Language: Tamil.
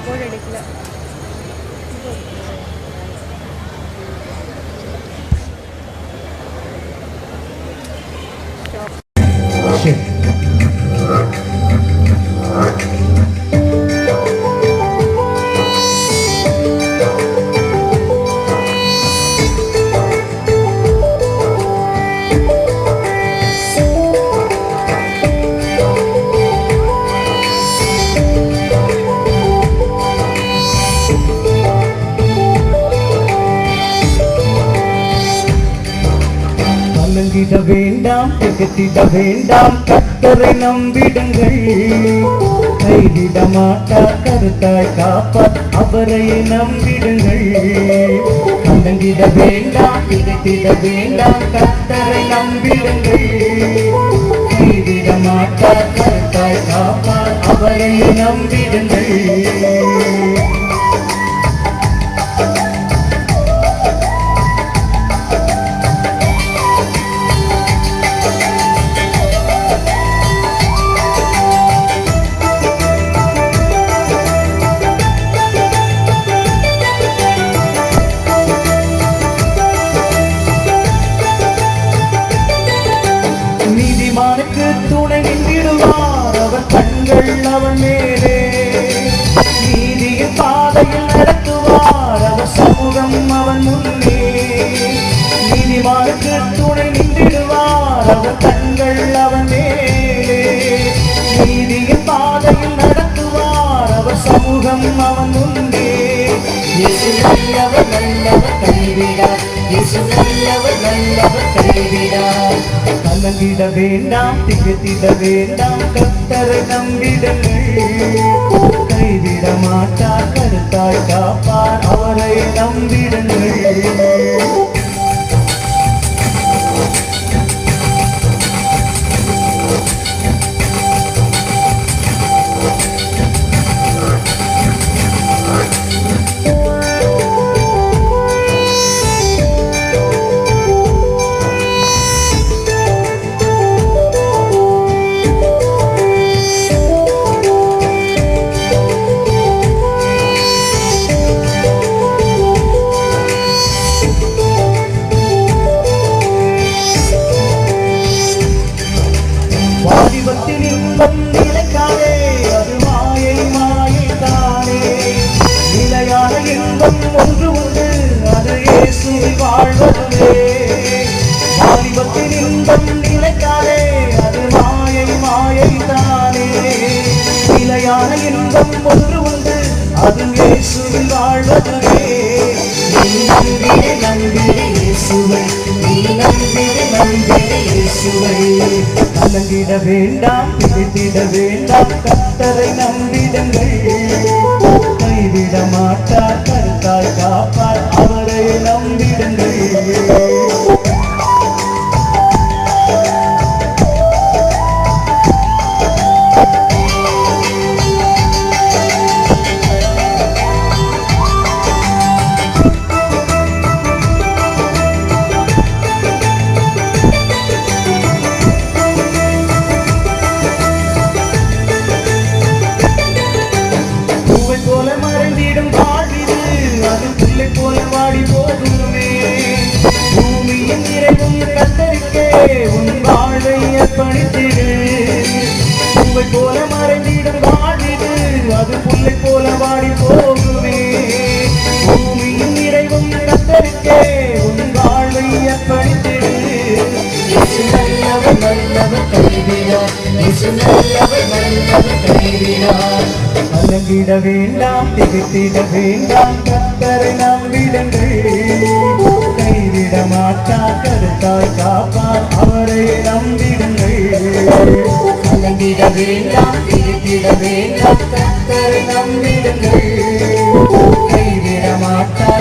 போட எடுக்கல. கலங்கிட வேண்டாம், திகட்டிட வேண்டாம், கர்த்தரை நம்பிடுங்கள். கைவிட மாட்டார், கருத்தாய் காப்பார், அவரை நம்பிடுங்கள். கலங்கிட வேண்டாம், திகட்டிட வேண்டாம், கர்த்தரை நம்பிடுங்கள். கைவிட மாட்டார், கருத்தாய் காப்பார், அவரை நம்பிடுங்கள். நீதிமானுக்கு துணை நின்றிடுவார், அவர் கண்கள் அவன் மேலே. நீதியின் பாதையில் நடத்துவார், அவர் சமூகம் அவன் முன்னே. நீதிமானுக்கு துணை நின்றிடுவார், அவர் கண்கள் அவன் மேலே. நீதியின் பாதையில் நடத்துவார், அவர் சமூகம் அவன் முன்னே. இயேசு நல்லவர், நல்லவர், கைவிடார். இயேசு நல்லவர், நல்லவர், கைவிடார். கலங்கிட வேண்டாம், திகட்டிட வேண்டாம், கர்த்தரை நம்பிடுங்கள். கைவிட மாட்டார், கருத்தாய் காப்பார், அவரை நம்பிடுங்கள். வாலிபத்தின் இன்பம் நிலைக்காதே, அது மாயை, மாயை தானே. நிலையான இன்பம் ஒன்று உண்டு, அது இயேசுவில் வாழ்வதுவே. வாலிபத்தின் இன்பம் நிலைக்காதே, அது மாயை, மாயை தானே. நிலையான இன்பம் ஒன்று உண்டு, அது இயேசுவில் வாழ்வதுவே. நீ நம்பினே, நம்பினே இயேசுவை, நீ நம்பினே, நம்பினே இயேசுவை. கலங்கிட வேண்டாம், திகட்டிட வேண்டாம், கர்த்தரை நம்பிடுங்கள். கைவிட மாட்டார், கருத்தாய் காப்பார், அவரை நம்பிடுங்கள். போல மறைந்திடும் வாழ்விது, அது புல்லை போல வாடி போகுமே. பூமியின் இறைவும் கர்த்தருக்கே உன் வாழ்வை அர்ப்பணித்திடு. பூவை போல மறைந்திடும் வாழ்விது, அது புல்லை போல வாடி போகுமே. பூமியின் இறைவும் கர்த்தருக்கே உன் வாழ்வை அர்ப்பணித்திடு. இயேசு நல்லவர், நல்லவர், கைவிடார். இயேசு நல்லவர், நல்லவர், கைவிடார். கலங்கிட வேண்டாம், திகட்டிட வேண்டாம், கர்த்தரை நம்பிடுங்கள். கைவிட மாட்டார், கருத்தாய் காப்பார், அவரை நம்பிடுங்கள். கலங்கிட வேண்டாம், திகட்டிட வேண்டாம், கர்த்தரை நம்பிடுங்கள். கைவிட மாட்டார்,